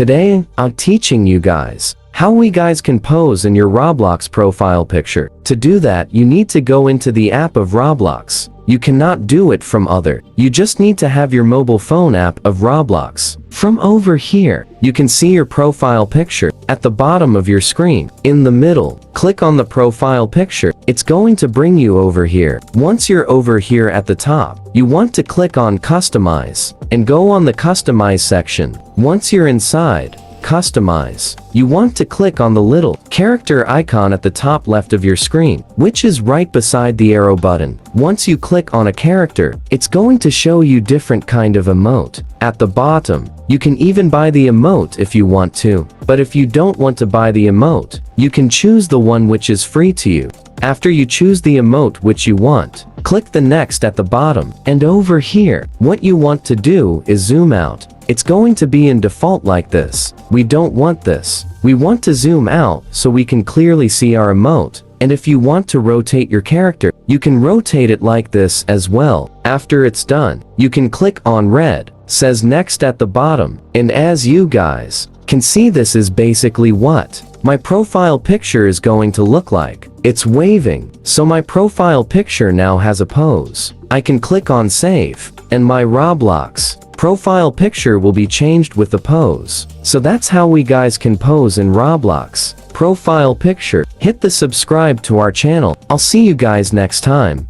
Today, I'm teaching you guys how we guys can pose in your Roblox profile picture. To do that, you need to go into the app of Roblox. You cannot do it from other. You just need to have your mobile phone app of Roblox. From over here, you can see your profile picture at the bottom of your screen. In the middle, click on the profile picture. It's going to bring you over here. Once you're over here at the top, you want to click on Customize and go on the Customize section. Once you're inside Customize, you want to click on the little character icon at the top left of your screen, which is right beside the arrow button. Once you click on a character, it's going to show you different kind of emote. At the bottom, you can even buy the emote if you want to. But if you don't want to buy the emote, you can choose the one which is free to you. After you choose the emote which you want, click the next at the bottom. And over here, what you want to do is zoom out. It's going to be in default like this. We don't want this. We want to zoom out so we can clearly see our emote. And if you want to rotate your character, you can rotate it like this as well. After it's done, you can click on red, says next at the bottom. And as you guys can see, this is basically what my profile picture is going to look like. It's waving, so my profile picture now has a pose. I can click on save, and my Roblox profile picture will be changed with the pose. So that's how we guys can pose in Roblox profile picture. Hit the subscribe to our channel. I'll see you guys next time.